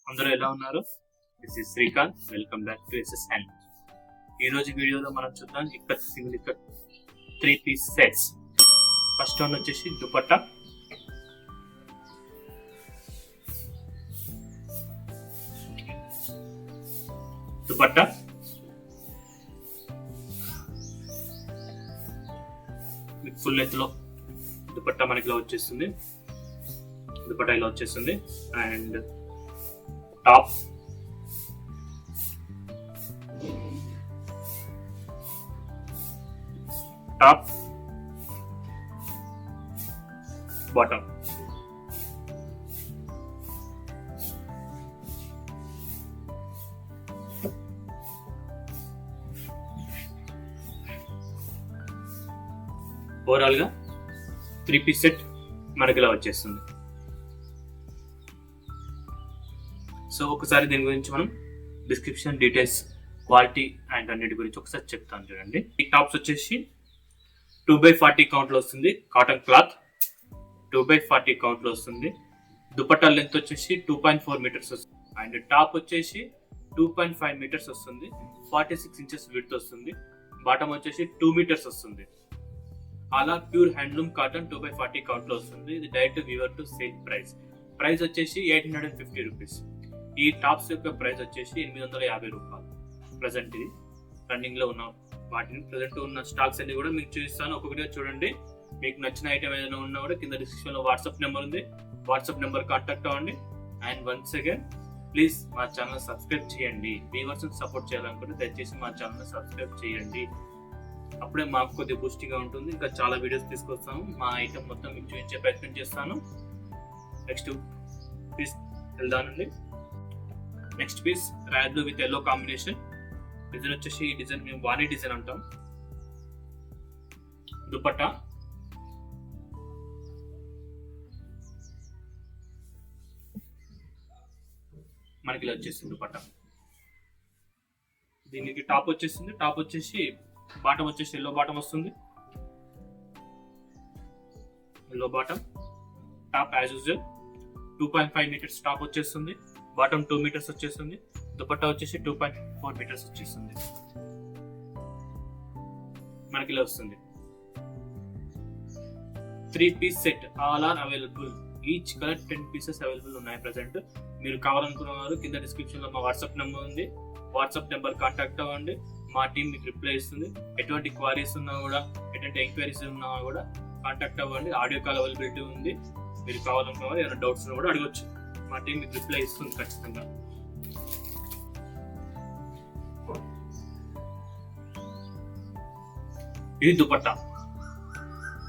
అందరూ ఎలా ఉన్నారు? This is Srikanth. Welcome back to SS hand. ఈ రోజు వీడియోలో మనం చూద్దాం ఇక్కడ సింగిల్ ఇక్కడ 3 పీస్ సెట్స్. ఫస్ట్ వన్ వచ్చేసి దుపట్టా. దుపట్టా ఫుల్ లెంత్ లో దుపట్టా మనకి ఇలా వచ్చేస్తుంది. దుపట్టా ఇలా వచ్చేస్తుంది అండ్ టాప్ బాటమ్. ఓవరాల్ గా 3 పీస్ సెట్ మనకి ఇలా వచ్చేస్తుంది. సో ఒకసారి దీని గురించి మనం డిస్క్రిప్షన్ డీటెయిల్స్, క్వాలిటీ అండ్ అన్నిటి గురించి ఒకసారి చెప్తాను చూడండి. ఈ టాప్స్ వచ్చేసి 2x40 కౌంట్ లో వస్తుంది. కాటన్ క్లాత్ 2x40 కౌంట్ లో వస్తుంది. దుపట్టా లెంత్ వచ్చేసి 2.4 మీటర్స్ వస్తుంది అండ్ టాప్ వచ్చేసి 2.5 మీటర్స్ వస్తుంది. 46 ఇంచెస్ విడ్త్ వస్తుంది. బాటమ్ వచ్చేసి 2 మీటర్స్ వస్తుంది. అలా pure handloom cotton 2x40 count లో వస్తుంది. ఇది direct weaver to sale price వచ్చేసి 850 రూపీస్. ఈ టాప్స్ యొక్క ప్రైస్ వచ్చేసి 850 రూపాయలు. ప్రజెంట్ ఇది రన్నింగ్ లో ఉన్న వాటిని ప్రజెంట్ ఉన్న స్టాక్స్ అన్ని కూడా మీకు చూపిస్తాను. ఒక్కొక్కటిగా చూడండి. మీకు నచ్చిన ఐటమ్ ఏదైనా ఉన్నా కూడా కింద డిస్క్రిప్షన్ లో వాట్సాప్ నెంబర్ ఉంది. వాట్సాప్ నెంబర్ కాంటాక్ట్ అవ్వండి. అండ్ వన్స్ అగైన్ ప్లీజ్ మా ఛానల్ సబ్స్క్రైబ్ చేయండి. వ్యూవర్స్ సపోర్ట్ చేయాలనుకుంటే దయచేసి మా ఛానల్ సబ్స్క్రైబ్ చేయండి. అప్పుడే మాకు కొద్దిగా బూస్టింగ్గా ఉంటుంది. ఇంకా చాలా వీడియోస్ తీసుకొస్తాము. మా ఐటమ్ మొత్తం మీకు చూపించే ప్రయత్నం చేస్తాను. నెక్స్ట్ పీస్ వెళ్దానండి. Next piece royal blue with yellow combination. Design వచ్చేసి ఈ డిజైన్ మేము వాణి డిజైన్ అంటాం. దుపట్టా మనకి ఇలా వచ్చేసింది. దుపట్టా దీనికి టాప్ వచ్చేసింది. టాప్ వచ్చేసి బాటమ్ వచ్చేసి ఎల్లో బాటమ్ వస్తుంది. Yellow bottom. Top as usual 2.5 metres top వచ్చేస్తుంది. బాటమ్ 2 మీటర్స్ వచ్చేస్తుంది. దుపట్టా వచ్చేసి 2.4 మీటర్స్ వచ్చేస్తుంది. మనకి ఇలా వస్తుంది. 3 piece set all are available. Each colour 10 pieces available ఉన్నాయి ప్రెసెంట్. మీరు కావాలనుకున్న వారు కింద డిస్క్రిప్షన్ లో మా వాట్సాప్ నెంబర్ ఉంది. వాట్సాప్ నెంబర్ కాంటాక్ట్ అవ్వండి. మా టీం మీకు రిప్లై ఇస్తుంది. ఎటువంటి క్వారీస్ ఉన్నా కూడా, ఎటువంటి ఎంక్వైరీస్ ఉన్నా కూడా కాంటాక్ట్ అవ్వండి. ఆడియో కాల్ అవైలబిలిటీ ఉంది. మీరు కావాలనుకున్న వారు ఏమైనా డౌట్స్ ఉన్నా కూడా అడగచ్చు. మా టీం మీకు రిప్లై ఇస్తుంది ఖచ్చితంగా. ఇది dupatta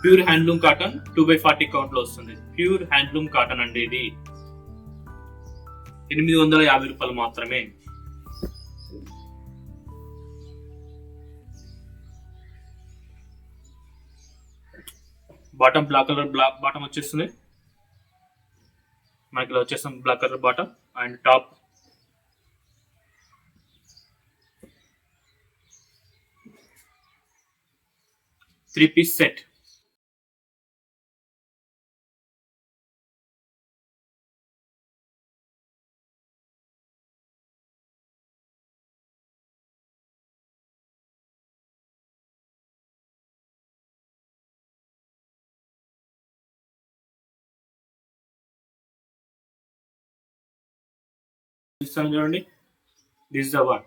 pure handloom cotton 2x40 count లో వస్తుంది. ప్యూర్ హ్యాండ్లూమ్ కాటన్ అండి. ఇది 850 రూపాయలు మాత్రమే. బాటమ్ బ్లాక్ కలర్ బాటమ్ వచ్చేస్తుంది. మనకి ఇలా వచ్చేస్తుంది black colour bottom and top three piece set. చూడండి. This the one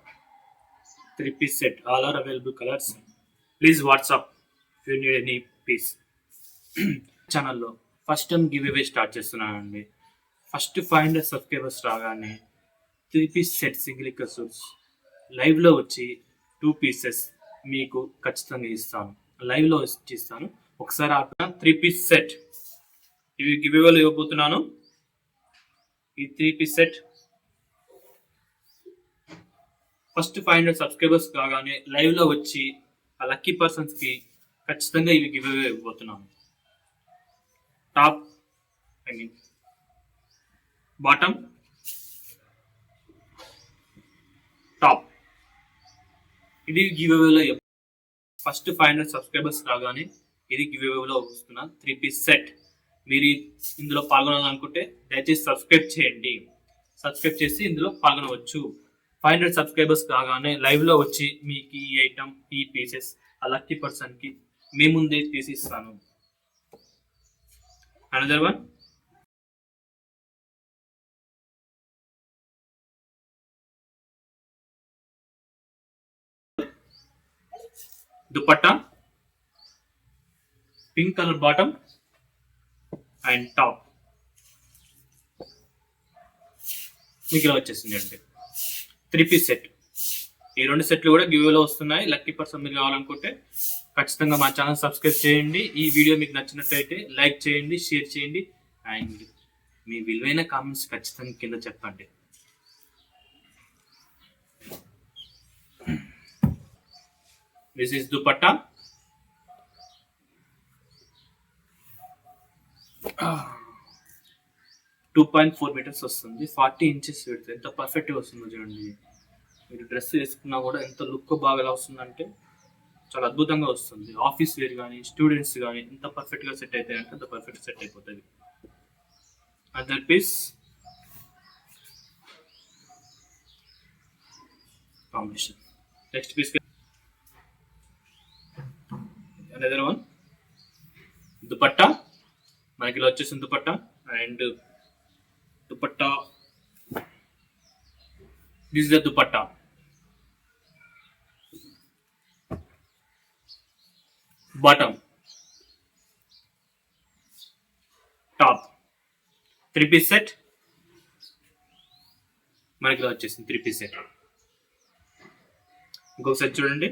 3 piece set all are available colours. Please WhatsApp if you need any piece. ఛానల్లో first time give away start చేస్తున్నానండి. First 500 subscribers రాగానే 3 piece set single ఇక్కర్ suits లైవ్లో వచ్చి 2 pieces మీకు ఖచ్చితంగా ఇస్తాను. లైవ్లో వచ్చి ఇస్తాను. ఒకసారి 3 పీస్ సెట్ ఇవి గివ్ అవేలో ఇవ్వబోతున్నాను. ఈ 3 పీస్ సెట్ ఫస్ట్ 500 సబ్స్క్రైబర్స్ కాగానే లైవ్ లో వచ్చి ఆ లక్కీ పర్సన్స్ కి ఖచ్చితంగా ఇవి గివ్ అవే ఇవ్వబోతున్నాను. టాప్ బాటమ్ టాప్ ఇది గివ్ అవేలో ఫస్ట్ 500 సబ్స్క్రైబర్స్ రాగానే ఇది గివ్ అవేలో వస్తున్నా 3 పీస్ సెట్. మీరు ఇందులో పాల్గొనాలనుకుంటే దయచేసి సబ్స్క్రైబ్ చేయండి. సబ్స్క్రైబ్ చేసి ఇందులో పాల్గొనవచ్చు. 500 సబ్స్క్రైబర్స్ కాగానే లైవ్ లో వచ్చి మీకు ఈ ఐటమ్, ఈ పీసెస్ ఆ లక్కీ పర్సన్ కి మీ ముందే తీసిస్తాను. Another one, dupatta, pink colour bottom and top మీకు ఇలా వచ్చేసింది అండి. 3 పీస్ సెట్. ఈ 2 సెట్లు కూడా గివ్వేలో వస్తున్నాయి. లక్కీ పర్సన్ మీరు కావాలనుకుంటే ఖచ్చితంగా మా ఛానల్ సబ్స్క్రైబ్ చేయండి. ఈ వీడియో మీకు నచ్చినట్లయితే లైక్ చేయండి, షేర్ చేయండి అండ్ మీ విలువైన కామెంట్స్ ఖచ్చితంగా కింద చెప్పండి. This is dupatta. Ah. 2.4 metres వస్తుంది. 40 ఇంచెస్ పెడితే ఎంత పర్ఫెక్ట్గా వస్తుందో చూడండి. మీరు డ్రెస్ వేసుకున్నా కూడా ఎంత లుక్ బాగా ఎలా వస్తుందంటే చాలా అద్భుతంగా వస్తుంది. ఆఫీస్ వేర్ కానీ, స్టూడెంట్స్ కానీ ఎంత పర్ఫెక్ట్గా సెట్ అవుతాయి అంటే అంత పర్ఫెక్ట్ సెట్ అయిపోతుంది. Other piece combination. Next piece another one, dupatta. మనకి ఇలా వచ్చేసింది dupatta and dupatta, this is the dupatta. Bottom, top, 3 piece set. మనకి ఇలా వచ్చేసింది 3 పీస్ సెట్. ఇంకొకసారి చూడండి,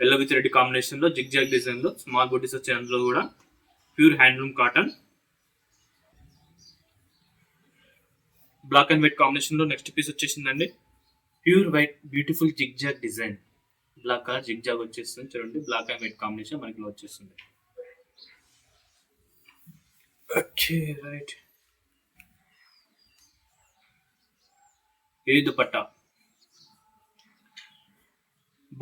ఎల్లో విత్ రెడ్ కాంబినేషన్ లో జిగ్ జాగ్ డిజైన్ లో స్మాల్ బూటీస్ వచ్చే, అందులో కూడా pure handloom cotton. Black and white combination లో నెక్స్ట్ పీస్ వచ్చేసిందండి. Pure white beautiful zig zag design. Black colour zig zag వచ్చేస్తుంది చూడండి. బ్లాక్ అండ్ వైట్ కాంబినేషన్ మనకి ఇలా వచ్చేస్తుంది. ఓకే రైట్, ఇది dupatta.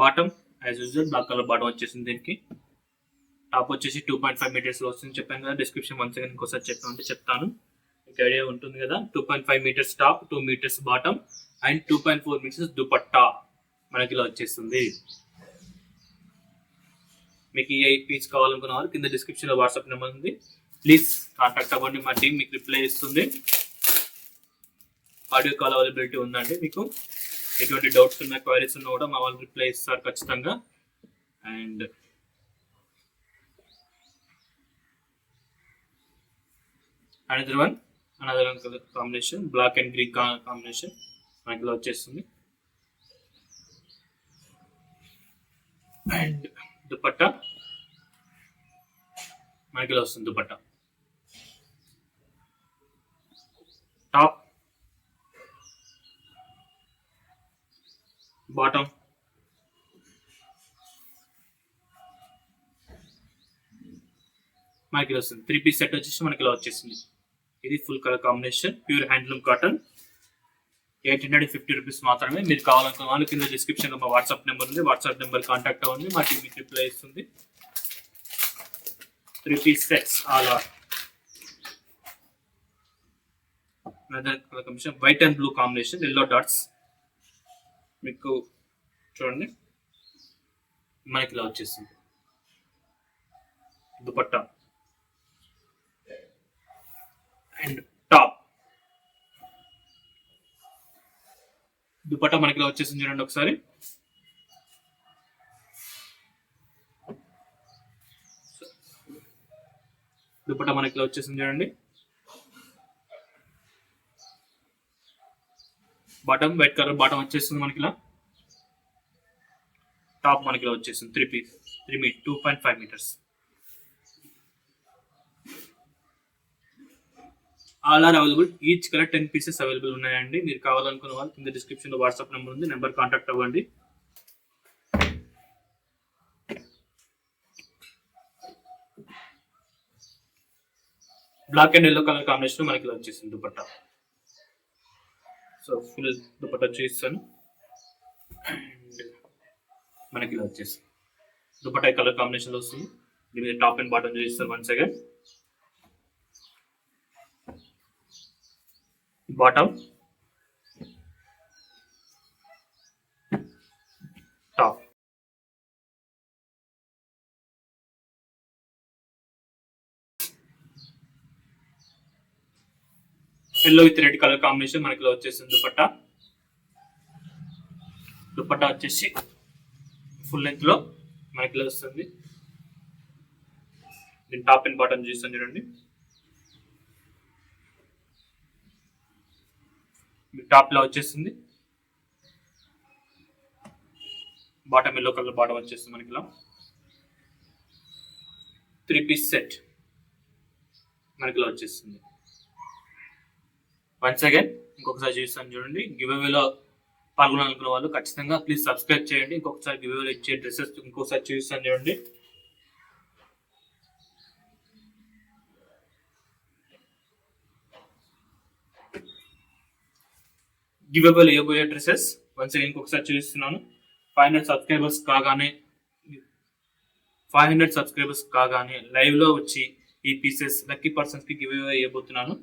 Bottom as usual black colour bottom వచ్చేసింది. దీనికి టాప్ వచ్చేసి 2.5 మీటర్స్ లో వస్తుంది చెప్పాను కదా. డిస్క్రిప్షన్ వన్స్ అగైన్ ఇంకోసారి చెప్తాను. మీకు ఐడియా ఉంటుంది కదా. 2.5 metres top, 2 metres bottom and 2.4 metres dupatta మనకి ఇలా వచ్చేస్తుంది. మీకు ఈ పీస్ కావాలనుకున్న వాళ్ళు కింద డిస్క్రిప్షన్ లో వాట్సాప్ నెంబర్ ఉంది, ప్లీజ్ కాంటాక్ట్ అవ్వండి. మా టీం మీకు రిప్లై ఇస్తుంది. ఆడియో కాల్ అవైలబిలిటీ ఉందండి. మీకు ఎటువంటి డౌట్స్ ఉన్నా, క్వైరీస్ ఉన్నా కూడా మా వాళ్ళు రిప్లై ఇస్తారు ఖచ్చితంగా. And another one colour combination, black and green combination మనకి ఇలా వచ్చేస్తుంది. అండ్ దుపట్టా మనకి ఇలా వస్తుంది. దుపట్టా, టాప్, బాటమ్, మనకి ఇలా వస్తుంది. 3 పీస్ సెట్ వచ్చేసి మనకి ఇలా వచ్చేసింది. ఇది full colour combination, pure handloom cotton. 850 rupees మాత్రమే. మీరు కావాలనుకున్న వాళ్ళు కింద డిస్క్రిప్షన్ లో మా వాట్సాప్ నెంబర్ ఉంది, వాట్సాప్ నెంబర్ కాంటాక్ట్ అవ్వండి. మా టీం మీకు రిప్లై ఇస్తుంది. 3 piece sets all are. Combination white and blue combination, yellow dots. మీకు చూడండి మనకి ఇలా వచ్చేసింది. Dupatta and top. దుపట్టా మనకి ఇలా వచ్చేసింది చూడండి ఒకసారి. దుపట్టా మనకి ఇలా వచ్చేసింది చూడండి. బాటమ్ వైట్ కలర్ బాటమ్ వచ్చేస్తుంది మనకి ఇలా. టాప్ మనకి ఇలా వచ్చేసింది 3 piece, 2.5 metres. All are available. Each colour 10 pieces available ఉన్నాయండి. మీరు కావాలనుకున్న వాళ్ళు కింద డిస్క్రిప్షన్ లో వాట్సాప్ నెంబర్ ఉంది, నెంబర్ కాంటాక్ట్ అవ్వండి. Black and yellow colour combination మనకి ఇలా వచ్చేసింది దుపట్టా. సో ఫుల్ దుపట్టా చూపిస్తాను. అండ్ మనకి ఇలా వచ్చేసింది దుపట్టా కలర్ కాంబినేషన్ లో వస్తుంది. దీని మీద టాప్ అండ్ బాటమ్ చూపిస్తారు once again. Bottom yellow with red colour combination మనకి ఇలా వచ్చేసింది దుపట్టా. దుపట్టా వచ్చేసి ఫుల్ లెంత్ లో మనకి ఇలా వస్తుంది. దీని టాప్ అండ్ బాటమ్ చూస్తాను చూడండి. టాప్ లో వచ్చేసింది, బాటమ్ ఎల్లో కలర్ బాటమ్ వచ్చేస్తుంది మనకి ఇలా. 3 పీస్ సెట్ మనకి ఇలా వచ్చేస్తుంది. వన్స్ అగైన్ ఇంకొకసారి చూస్తాను చూడండి. గివ్ అవేలో పాల్గొనాలనుకున్న వాళ్ళు ఖచ్చితంగా ప్లీజ్ సబ్స్క్రైబ్ చేయండి. ఇంకొకసారి గివ్ అవేలో ఇచ్చే డ్రెస్సెస్ ఇంకొకసారి చూస్తాను చూడండి. గివ్ అవేలో ఇవ్వబోయే డ్రెస్సెస్ వన్స్ అగైన్ ఇంకొకసారి చూపిస్తున్నాను. 500 సబ్స్క్రైబర్స్ కాగానే లైవ్ లో వచ్చి ఈ పీసెస్ లక్కీ పర్సన్స్ కి గివ్ అవే ఇవ్వబోతున్నాను.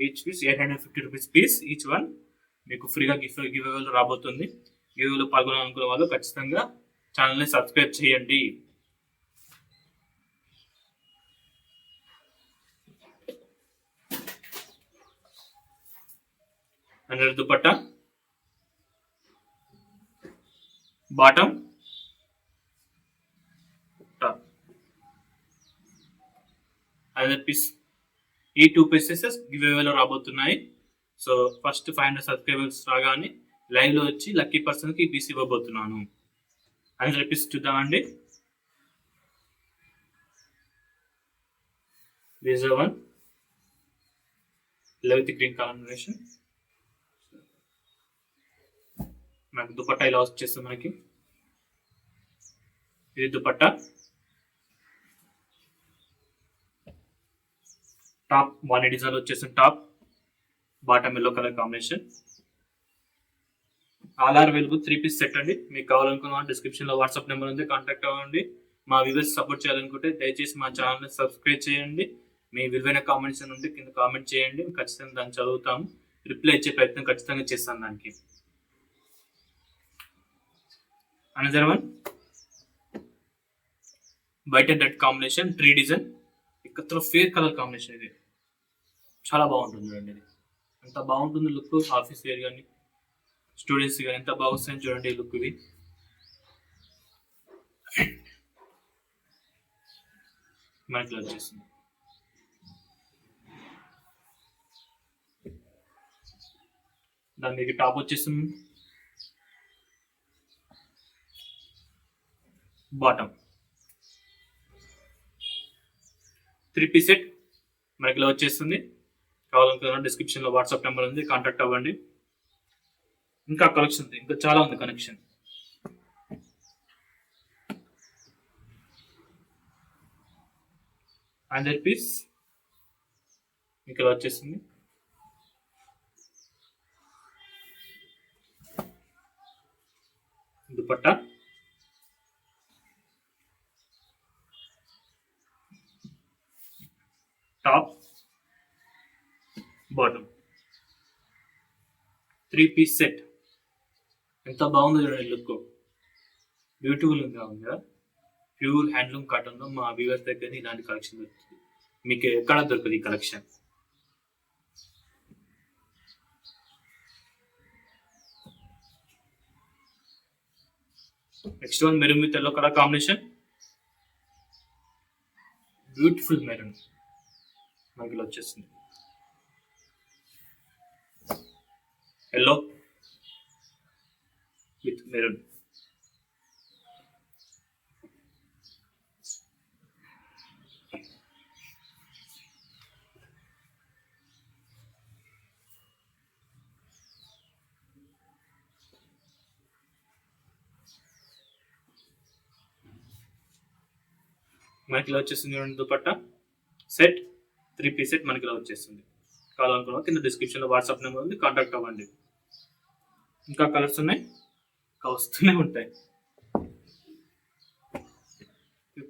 Each piece 850 rupees piece each one మీకు ఫ్రీగా గివ్ అవేలో రాబోతుంది. గివ్ అవేలో పాల్గొనాలనుకున్న వాళ్ళు ఖచ్చితంగా ఛానల్ ని సబ్స్క్రైబ్ చేయండి. Under dupatta, bottom, top. Other piece ఈ 2 పీసెస్ గివ్ అవేలో రాబోతున్నాయి. సో ఫస్ట్ 500 సబ్స్క్రైబర్స్ రాగానే లైవ్ లో వచ్చి లక్కీ పర్సన్ కి ఈ పీస్ ఇవ్వబోతున్నాను. అదర్ పీస్ చూద్దామండి. దిస్ వన్ లెవెత్ గ్రీన్ కాంబినేషన్. మనకి దుపట్టా ఇలా వచ్చేస్తుంది. మనకి ఇది దుపట్టా, టాప్ 1 డిజైన్ వచ్చేసింది. Top bottom yellow colour combination. All are available 3 piece set అండి. మీకు కావాలనుకున్న డిస్క్రిప్షన్ లో వాట్సాప్ నెంబర్ ఉంది, కాంటాక్ట్ అవ్వండి. మా వ్యూవర్స్ సపోర్ట్ చేయాలనుకుంటే దయచేసి మా ఛానల్ ని సబ్స్క్రైబ్ చేయండి. మీ విలువైన కామెంట్స్ ఉంటే కింద కామెంట్ చేయండి, ఖచ్చితంగా దాన్ని చదువుతాము, రిప్లై ఇచ్చే ప్రయత్నం ఖచ్చితంగా చేస్తాను దానికి. Another one white and red combination 3 design. ఇక్కడ ఫేర్ కలర్ కాంబినేషన్. ఇది చాలా బాగుంటుంది చూడండి. ఇది ఎంత బాగుంటుంది లుక్. ఆఫీస్ వేర్ కానీ స్టూడెంట్స్ కానీ ఎంత బాగుంటుంది చూడండి ఈ లుక్. ఇది మనకి వచ్చేస్తుంది. దాని మీకు టాప్ వచ్చేస్తుంది, బాటమ్ 3 పీస్ సెట్ మనకి ఇలా వచ్చేస్తుంది. కావాలనుకున్న డిస్క్రిప్షన్ లో వాట్సాప్ నెంబర్ ఉంది, కాంటాక్ట్ అవ్వండి. ఇంకా కలెక్షన్ ఉంది, ఇంకా చాలా ఉంది కనెక్షన్. అందర్ పీస్ మీకు ఇలా వచ్చేస్తుంది. Dupatta, top, bottom 3 piece set. ఎంత బాగుందో చూడండి లుక్. బ్యూటిఫుల్ ఉంది కదా. ప్యూర్ హ్యాండ్లూమ్ కాటన్ లో మా వ్యూవర్స్ దగ్గర ఇలాంటి కలెక్షన్ దొరుకుతుంది. మీకు ఎక్కడ దొరకదు ఈ collection. Next one maroon with yellow colour combination. Beautiful maroon మనకి ఇలా వచ్చేస్తుంది. Yellow with maroon. మనకి ఇలా వచ్చేస్తుంది చూడండి దుపట్టా సెట్ 3 పీస్ సెట్ మనకి ఇలా వచ్చేస్తుంది. కావాలనుకున్నా కింద డిస్క్రిప్షన్ లో వాట్సాప్ నెంబర్ ఉంది, కాంటాక్ట్ అవ్వండి. ఇంకా కలర్స్ ఉన్నాయి, ఇంకా వస్తూనే ఉంటాయి.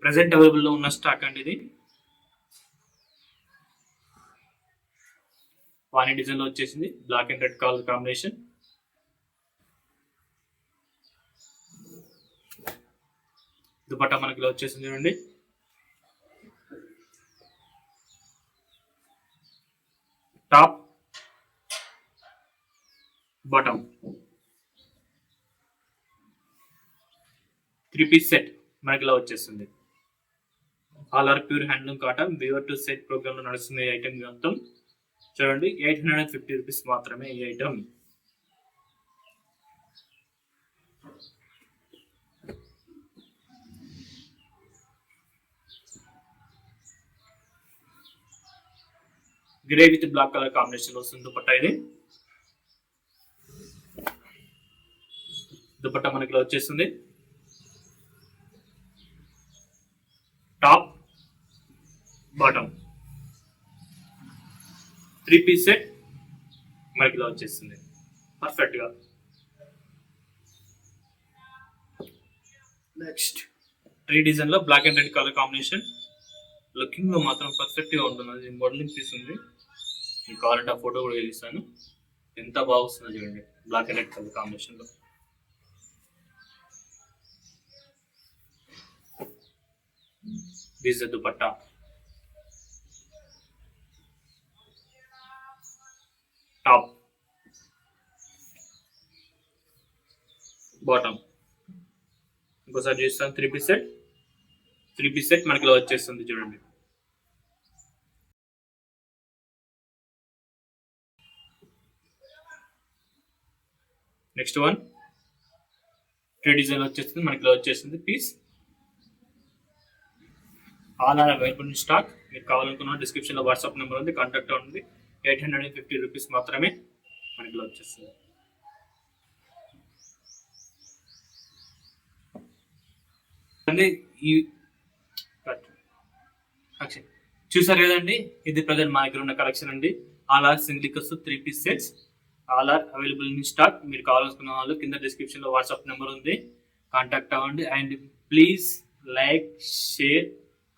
ప్రెసెంట్ అవైలబుల్ లో ఉన్న స్టాక్ అండి. ఇది వాణి డిజైన్ లో వచ్చేసింది. Black and red colour combination. Dupatta మనకి ఇలా వచ్చేసింది చూడండి. టాప్ బాటమ్ 3-piece సెట్ మనకి ఇలా వచ్చేస్తుంది. All are pure handloom cotton weaver to set program లో నడుస్తుంది. ఈ ఐటమ్ మొత్తం చూడండి 850 రూపీస్ మాత్రమే ఈ item. Grey with black colour combination వస్తుంది దుపట్టా. ఇది దుపట్టా మనకి ఇలా వచ్చేస్తుంది. టాప్ బాటమ్ 3-piece సెట్ మనకి ఇలా వచ్చేస్తుంది పర్ఫెక్ట్ గా. నెక్స్ట్ ట్రీ డిజైన్ లో black and red colour combination looking లో మాత్రం పర్ఫెక్ట్ గా ఉంటుంది. అది మోడలింగ్ పీస్ ఉంది. మీకు కావాలంటే ఆ ఫోటో కూడా చూపిస్తాను. ఎంత బాగుస్తుందో చూడండి black and red colour combination లో. దిస్ దుపట్టా టాప్ బాటమ్ ఇంకోసారి చూస్తాను. 3-piece సెట్ మనకి ఇలా వచ్చేస్తుంది చూడండి. నెక్స్ట్ వన్ ట్రీ డిజైన్ వచ్చేస్తుంది మనకి ఇలా వచ్చేస్తుంది piece. All are available in stock. మీకు కావాలనుకున్న డిస్క్రిప్షన్ లో వాట్సాప్ నెంబర్ ఉంది, కాంటాక్ట్ ఉంది. 850 రూపీస్ మాత్రమే మనకి ఇలా వచ్చేస్తుంది. ఈ చూసారు కదండి, ఇది ప్రజెంట్ మా దగ్గర ఉన్న కలెక్షన్ అండి. All are single 3-piece sets all are available in stock. మీరు కావాలనుకున్న వాళ్ళు కింద డిస్క్రిప్షన్ లో వాట్సాప్ నెంబర్ ఉంది, కాంటాక్ట్ అవ్వండి. And please like, share,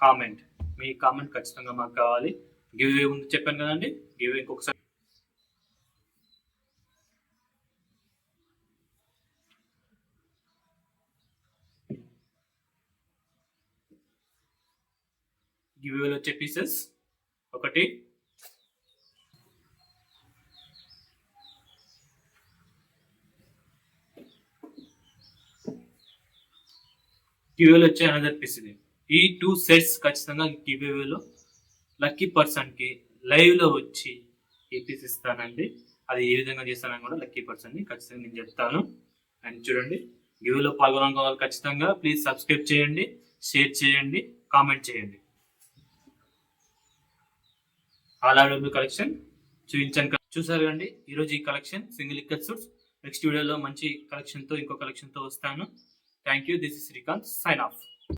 comment. మీ కామెంట్ ఖచ్చితంగా మాకు కావాలి. గివ్ అవే ఉంది చెప్పాను కదండి, గివ్ అవే ఇంకొకసారి గివ్ అవేలో వచ్చే పీసెస్ ఒకటి, గివ్ అవేలో వచ్చే అనదర్ పీస్. ఇది ఈ 2 సెట్స్ ఖచ్చితంగా గివ్ అవేలో లక్కీ పర్సన్ కి లైవ్ లో వచ్చి ఈ పీస్ ఇస్తానండి. అది ఏ విధంగా చేస్తానని కూడా లక్కీ పర్సన్ ని ఖచ్చితంగా నేను చెప్తాను. అండ్ చూడండి, గివ్ లో పాల్గొనడం వాళ్ళు ఖచ్చితంగా ప్లీజ్ సబ్స్క్రైబ్ చేయండి, షేర్ చేయండి, కామెంట్ చేయండి. ఆల్ అవైలబుల్ కలెక్షన్ చూపించాను. చూసారు అండి ఈరోజు ఈ collection single ikat suits. Next వీడియోలో మంచి కలెక్షన్ తో ఇంకో కలెక్షన్ తో వస్తాను. Thank you. This is Srikanth, sign of.